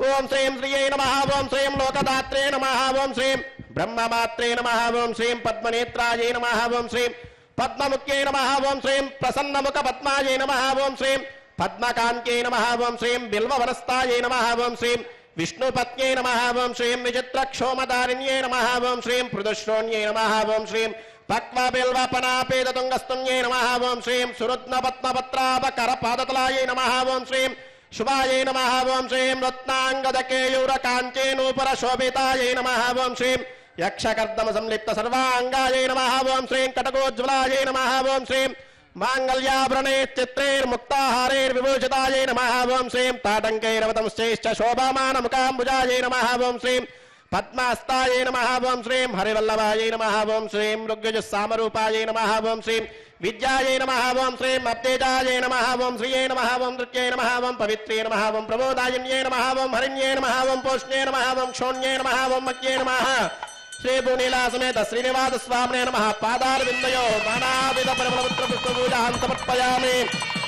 ఓం శ్రీం శ్రీయై నమః ఓం శ్రీం లోకదాత్రే నమః ఓం శ్రీం బ్రహ్మమాత్రే నమః ఓం శ్రీం పద్మనేత్రాయై నమః ఓం శ్రీం పద్మముఖ్యై నమః ఓం శ్రీం ప్రసన్నముఖ పద్మాయై నమః ఓం శ్రీం పద్మకాంత్యై నమః ఓం శ్రీం బిల్వవనస్తాయై నమః ఓం శ్రీం విష్ణుపత్న్యై నమః ఓం శ్రీం విచిత్రక్షోమదారిణ్యై నమః ఓం శ్రీం పృథుశ్రోణ్యై నమః ఓం శ్రీం పక్వబిల్వపనాపేదతుంగస్తున్యై నమః ఓం శ్రీం సురుద్నపద్మపత్రాపకరపాదతలాయై నమః ఓం శ్రీం శుభాయై నమః ఓం శ్రీం రత్నాంగదకేయూరకాంచేనూపరశోభితాయై నమః ఓం శ్రీం యక్షకర్దమ సంలిప్త సర్వాంగాయై నమః ఓం శ్రీం కటకోజ్వలాయై నమః ఓం శ్రీం మాంగళ్యాభరణే చిత్రైర్ముక్తాహారైర్విభూషితాయై నమః ఓం శ్రీం తాటంకైరవతంశ్చైశ్చ శోభామానముఖాంబుజాయై నమః ఓం శ్రీం పద్మాస్తాయై నమః ఓం శ్రీం హరివల్లభాయై నమః ఓం శ్రీం ఋగ్యజస్సామరూపాయై నమః ఓం శ్రీం విద్యాయై నమః ఓం శ్రీం అప్తేజాయై నమః ఓం శ్రీయై నమః ఓం నృత్యై నమః ఓం పవిత్రే నమః ఓం ప్రబోధాయిన్యై నమః ఓం హరిణ్యై నమః ఓం పోష్ణ్యై నమః ఓం క్షోణ్యై నమః ఓం మక్యై నమః శ్రీ భూనీలా సమేత శ్రీనివాస స్వామినే నమః పాదారవిందయో నానావిధ పరిమళపుత్ర పుష్పపూజాన్ సమర్పయామి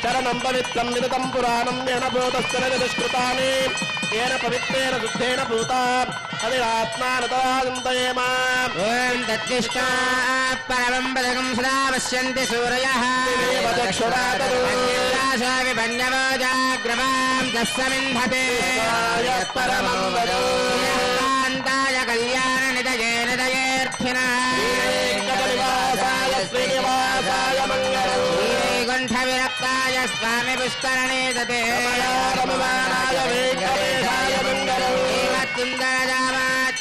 చరణం పవిత్రం విదితం పురాణం ఏన భూతస్థన విదుష్కృతాని ఏన పవిత్రేణ శుద్ధేన భూతా అదిరాత్మానతాయంతయేమా ఓం తద్దిష్టా పరమం పదకం సదా పశ్యంతి సూరయః విపన్యవోజాగ్రవాం తస్సమింధతే పరమం వదో కాంతాయ కళ్యాణ నిదయే నిదయేర్థినః వెంకటనివాసాయ శ్రీనివాసాయ మంగళం వైకుంఠ విరక్తాయ స్వామి పుష్కరణే దతే రమమానాయ వెంకటేశాయ మంగళం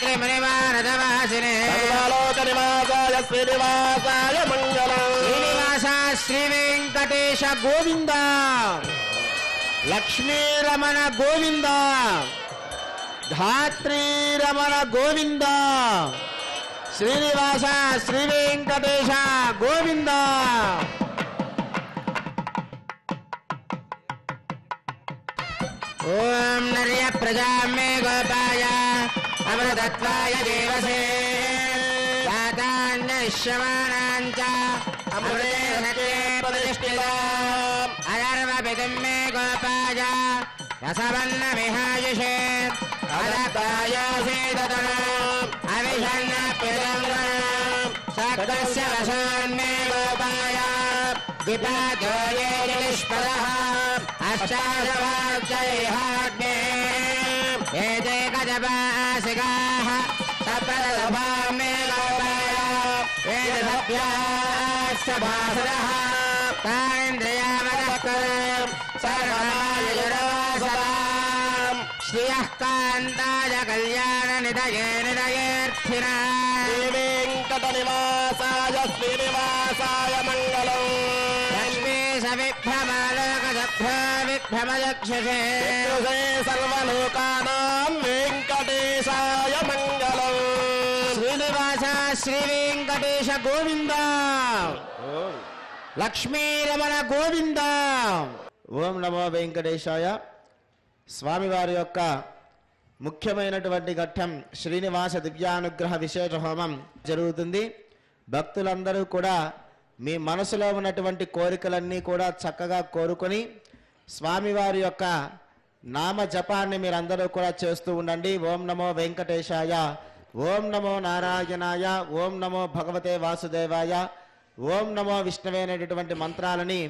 శ్రీమనివారదవాసినే సర్వలోకనివాసాయ శ్రీనివాసాయ మంగళం శ్రీనివాస శ్రీ వెంకటేశ గోవింద లక్ష్మీరమణ గోవింద ధాత్రీరమణ గోవింద శ్రీనివాస శ్రీ వెంకటేశ గోవింద ఓం నర్య ప్రజామే గోపాయ అమృతత్వాయ దేవసే జాతాన్యశ్యమానాంచ అమృతే సత్యే ప్రతిష్ఠితాం అధర్వపితుం మే గోపాయ రసవన్న విహాయుషే అదత్తాయోసేదతనాం అవిషన్న పితంగణాం సక్తస్య వశాన్మే గోపాయ విపాజోయే నిష్పదః అష్టాదవాక్యైహాగ్నే ఏతే గజపాసికాః సప్రదభాం మే గోపాయ వేదభ్యాः సభాసదః తానింద్రియామదః కరం సా శ్రియః కాంతాయ కళ్యాణ నిదయే నిదయేర్థినా శ్రీవేంకట నివాసాయ శ్రీనివాసాయ మంగళం లక్ష్మీశ విభ్రమాలోకసభ్యో విభ్రమయక్షసే సర్వలోకానాం వెంకటేశాయ మంగళం శ్రీనివాస శ్రీ వెంకటేశ గోవింద లక్ష్మీరమణ గోవింద. ఓం నమో వెంకటేశాయ. స్వామివారి యొక్క ముఖ్యమైనటువంటి ఘట్టం శ్రీనివాస దివ్యానుగ్రహ విశేష హోమం జరుగుతుంది. భక్తులందరూ కూడా మీ మనసులో ఉన్నటువంటి కోరికలన్నీ కూడా చక్కగా కోరుకొని స్వామివారి యొక్క నామ జపాన్ని మీరందరూ కూడా చేస్తూ ఉండండి. ఓం నమో వెంకటేశాయ, ఓం నమో నారాయణాయ, ఓం నమో భగవతే వాసుదేవాయ, ఓం నమో విష్ణవే అనేటటువంటి మంత్రాలని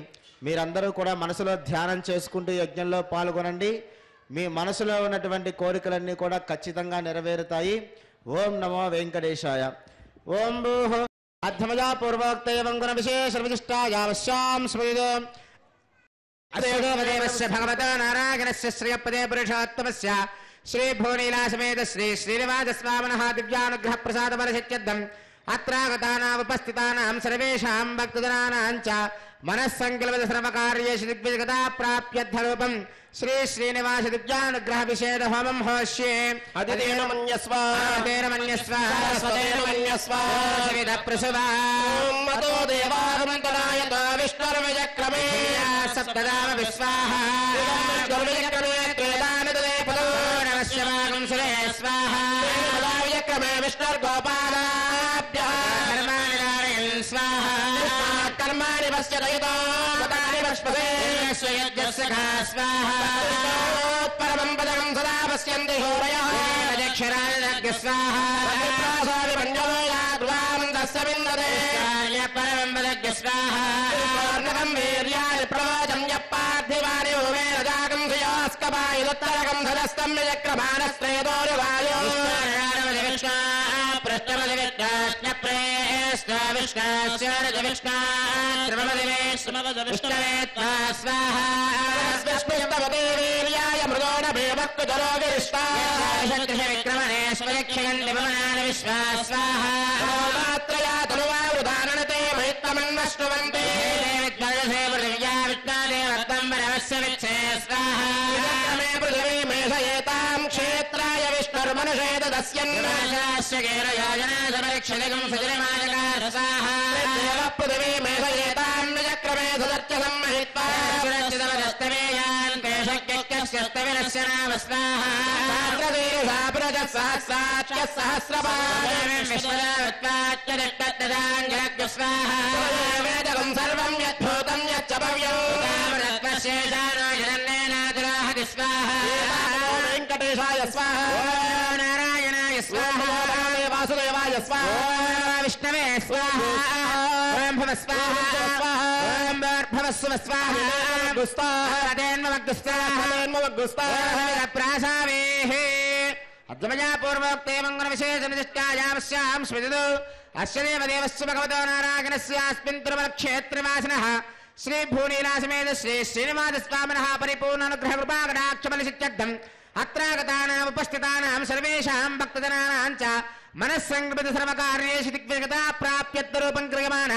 మీరందరూ కూడా మనసులో ధ్యానం చేసుకుంటూ యజ్ఞంలో పాల్గొనండి. మీ మనసులో ఉన్నటువంటి కోరికలన్నీ కూడా ఖచ్చితంగా నెరవేరుతాయి. ఓం నమో వెంకటేశాయ. ఓం భూః అధ్యమజా పూర్వోక్త ఏవం గుణ విశేష విశిష్టాయావశ్యాం స్మృతిదో అదేవదేవస్య భగవతో నారాయణస్య శ్రియపదే పురుషోత్తమస్య శ్రీ భూనీలాసమేత శ్రీ శ్రీనివాస స్వామినః దివ్యానుగ్రహ ప్రసాద వరసిత్యర్థం అత్రాగతానాముపస్థితానాం సర్వేషాం భక్తజనానాం చ మనస్సంకల్పిత సర్వకార్యేషు దిగ్విజగతా ప్రాప్యర్థరూపం శ్రీ శ్రీనివాస దివ్యానుగ్రహ విశేష హోమం హోష్యే అదితేన మన్యస్వ అదేన మన్యస్వ సరస్వతేన మన్యస్వ సవిద ప్రసువా మతో దేవాగమంతరాయతో విష్ణుర్విజక్రమే సప్తదామ విశ్వాహ విష్ణుర్విజక్రమే త్రేదానిదే పదో నమస్యవాగం సురే స్వాహ విజక్రమే విష్ణుర్గోపాలాభ్యః కర్మాణి నారాయణ స్వాహ కర్మాణి పశ్యదయతో పదాని పశ్పదే స్వయజ్ఞస్య స్వాహ పరమం పదం సదా పశ్యంతి హోరయః అధ్యక్షరాజ స్వాహ ప్రాసాది పంచమయాద్వాం దస్సవిందదే పరమం పదజ్ఞ స్వాహ పూర్ణకం వీర్యాని ప్రవచం యప్పార్థివాని ఉమేన జాగం శ్రేయోస్కపాయుత్తరకం ధనస్తం విచక్రమాణస్త్రేదోరువాయో విష్ణుస్తవతే వీర్యాయ మృగోణ భీమక్తుజరోగిరిష్టాయ మాత్రయా తనువావృదానతే మహిత్తమన్నశ్నువంతే విజక్రమే పృథివీ మేషయేతాం క్షేత్రాయ విష్ణుర్మనుషేద దస్యన్దేవ పృథివీ మేషయేతాం విజక్రమే సుదర్చ సంహిత్వా వేదకం సర్వం యద్భూతం యచ్చ భవ్యం వెంకటేశాయ స్వాహ నారాయణాయ స్వాహ వాసుదేవాయ స్వాహ విష్ణవే స్వాహ ఓం భవ స్వాహ ఓం భవస్వ స్వాహ అద్వమజా పూర్వోక్తే మంగళ విశేష నిష్టాయావశ్యాం స్మృతిదో అస్య దేవదేవస్య భగవతో నారాయణస్యాస్మిన్ తిరుమలక్షేత్రవాసినః శ్రీ భూనీలాసమేత శ్రీ శ్రీనివాస స్వామినః పరిపూర్ణానుగ్రహ కృపాకటాక్షబలిసిత్యర్థం అత్రాగతానాముపస్థితానాం సర్వేషాం భక్తజనానాం చ మనస్సంకల్పిత సర్వకార్యేషు దిగ్విజగతా ప్రాప్యర్థరూపం క్రియమాణ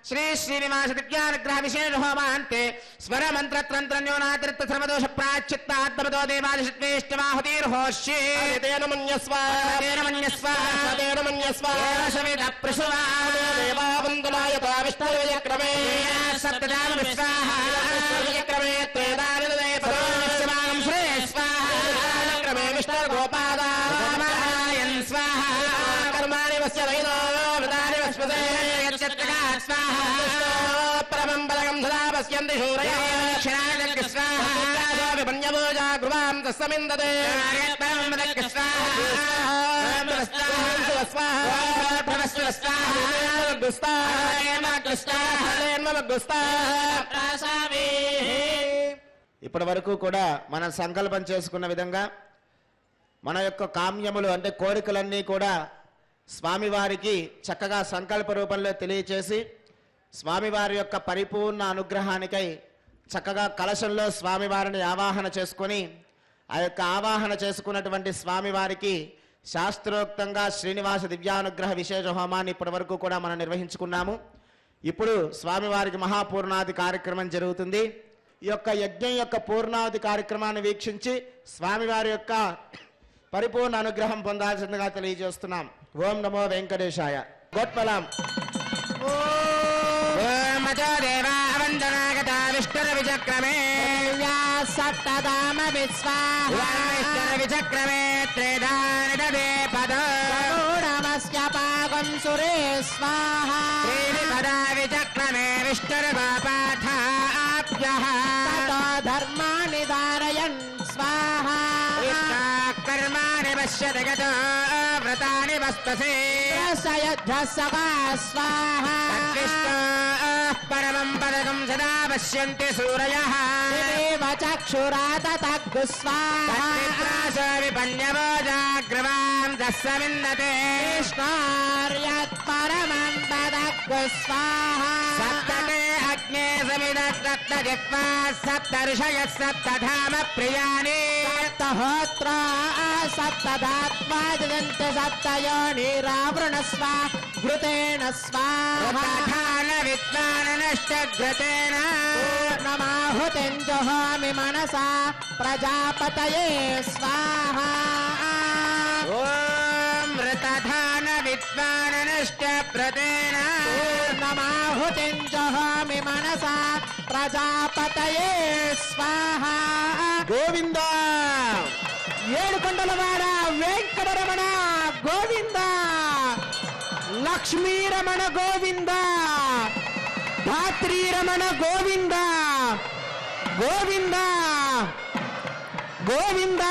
శ్రీ శ్రీనివాస దివ్యానుగ్రహ విశేష హోమాంతే స్వర మంత్రత్రంత్రన్యోనాతిరిక్త సర్వదోష ప్రాశ్చిత్తాత్మతో దేవాదిష్వేష్టమాహుతిర్హోష్యే తేన మన్యస్వ తేన మన్యస్వ తేన మన్యస్వ సవిద ప్రసువా దేవావంతులాయతో విష్ణుర్విజక్రమే సప్తదామ విశ్వాహ విజక్రమే త్రేదానిదే పదో శివాగం శ్రే స్వాహ క్రమే విష్ణుర్గోపాదాయన్ స్వాహ కర్మాణి వస్య వైదో వృతాని వస్పదే స్వాహ పరమం పదకం సదా పశ్యంతి శూరయః క్షరాజ స్వాహ విపణ్యభోజా గృహాం తస్సమిందతే ఇప్పటి వరకు కూడా మనం సంకల్పం చేసుకున్న విధంగా మన యొక్క కామ్యములు అంటే కోరికలన్నీ కూడా స్వామివారికి చక్కగా సంకల్ప రూపంలో తెలియచేసి స్వామివారి యొక్క పరిపూర్ణ అనుగ్రహానికై చక్కగా కలశంలో స్వామివారిని ఆవాహన చేసుకొని ఆ యొక్క ఆవాహన చేసుకున్నటువంటి స్వామివారికి శాస్త్రోక్తంగా శ్రీనివాస దివ్యానుగ్రహ విశేష హోమాన్ని ఇప్పటి వరకు కూడా మనం నిర్వహించుకున్నాము. ఇప్పుడు స్వామివారికి మహాపూర్ణాది కార్యక్రమం జరుగుతుంది. ఈ యొక్క యజ్ఞం యొక్క పూర్ణావధి కార్యక్రమాన్ని వీక్షించి స్వామివారి యొక్క పరిపూర్ణ అనుగ్రహం పొందాల్సిందిగా తెలియజేస్తున్నాం. ఓం నమో వెంకటేశాయ. గోత్పలాం. దేవావందనాగతా విష్ణుర విచక్రమే సప్తధామ విశ్వాహ విచక్రమే త్రేధానిదే పదమస్య పాగం సురే స్వాహ పదా విచక్రమే విష్ణుర్పాఠాభ్యః ధర్మాణి ధారయన్ స్వాహ కర్మాణి పశ్యతి గతో వ్రతాని వస్తసే స్వాహ పరమం పదకం సదా పశ్యంతి సూరయః చక్షురాతగ్గు స్వాహ విపన్యవోజాగ్రవాం దస్సమిన్నతే పరమం పదగ్గు స్వాహ సప్తతే అగ్నే సమిదత్రత్నజిహ్వా సప్తర్షయః సప్తధామ ప్రియాణి సప్తహోత్ర సప్తధాత్వాదిదంత సప్తయోనిరావృణస్వ ఘృతేన స్వాహా విద్వాననష్టఘృతేన పూర్ణమాహుతిం జుహోమి మనసా ప్రజాపతయే స్వాహా ఓం మృతధాన విద్వాననష్టఘృతేన పూర్ణమాహుతిం జుహోమి మనసా ప్రజాపతయే స్వాహా. గోవింద ఏడుకొండలవాడ వెంకటరమణ గోవింద, లక్ష్మీరమణ గోవింద, ధాత్రీరమణ గోవింద గోవింద గోవింద.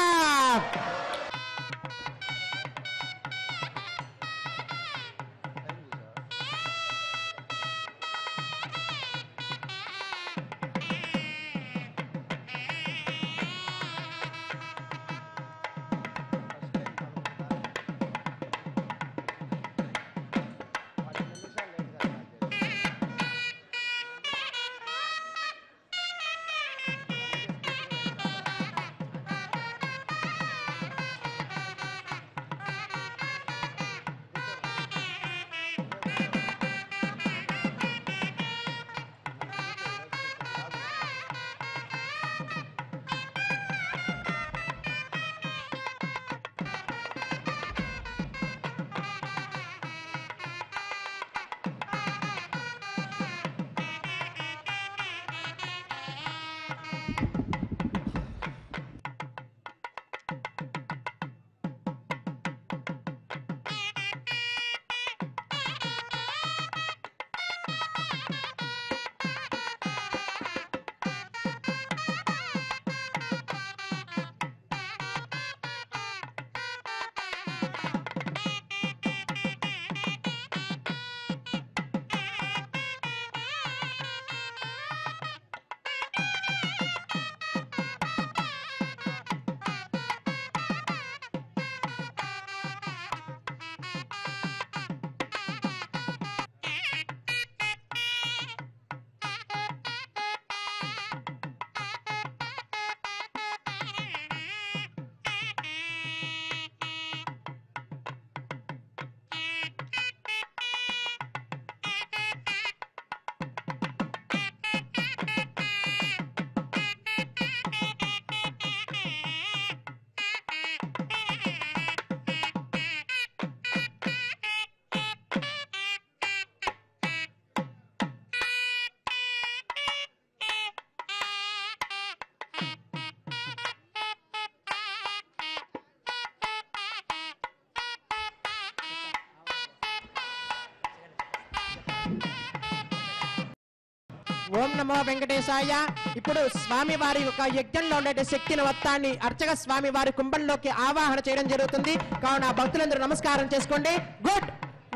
ఓం నమో వెంకటేశాయ. ఇప్పుడు స్వామి వారి యొక్క యజ్ఞంలో ఉండే శక్తిని మొత్తాన్ని అర్చక స్వామి వారి కుంభంలోకి ఆవాహన చేయడం జరుగుతుంది. కావున భక్తులందరూ నమస్కారం చేసుకోండి. గుడ్.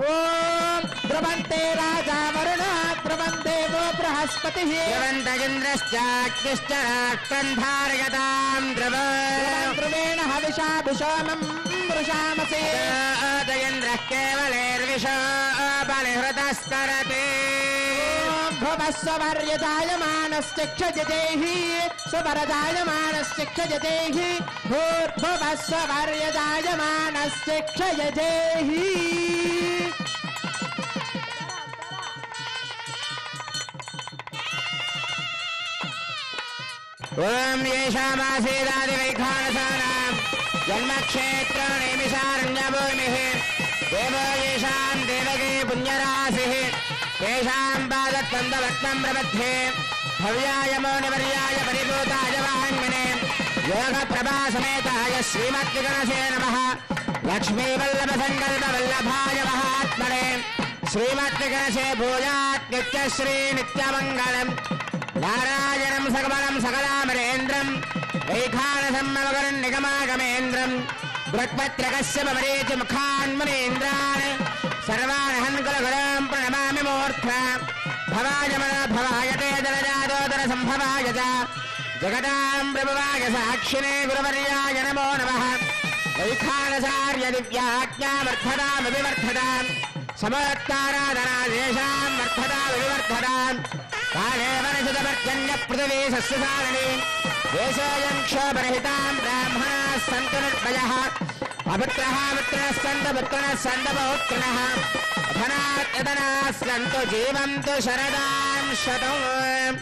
ఓం ధ్రువంతే రాజా వరుణ ధ్రువం దేవో బృహస్పతి ధ్రువేణ हविषाभिषोमं वृषामसे आदयेन्द्रः केवलेर्विषो बलिहृतस्तरते भुवः स्ववर्यजायमानश्चिक्षजते हि स्ववरजायमानश्चिक्षजते हि भूर्भुवः स्ववर्यजायमानश्चिक्षजते हि ओम येषामासीदादिवैखानसानां जन्मक्षेत्रनिमिषारण्यभूमिः देवो येषां देवकी पुण्यराशिः तेषां पादत्वन्दवत्नं प्रबध्ये भव्याय मौनिवर्याय परिभूताय वाङ्मने योगप्रभासमेताय श्रीमद्विगणसे नमः लक्ष्मीवल्लभसङ्कल्पवल्लभाय महात्मने श्रीमद्विगणसे भूयात् नित्यश्री नित्यमङ्गलम् नारायणं सकमलं सकलामरेन्द्रं वैखानसं निगमागमेन्द्रं बृहत्पत्रकस्य मुखान्मुनीन्द्रान् सर्वान् हन्कुलगुरुं प्रणमामि मूर्ध्ना भवाय भवाय ते दलजादोदर सम्भवाय च जगदां प्रभवाय साक्षिणे गुरुवर्याय नमो नमः वैखानसार्य दिव्याज्ञावर्धतामभिवर्धतां समोत्ताराधनादेशां वर्धतामभिवर्धतां काले वनशतपर्जन्यपृथिवी सस्यसारिणी देशोऽयं क्षोभरहितां ब्राह्मणाः सन्तु निर्भयः अपुत्रः पुत्रः सन्तु पुत्रिणः सन्तु पौत्रिणः धनात् यदनाः सन्तु जीवन्तु शरदां शतम्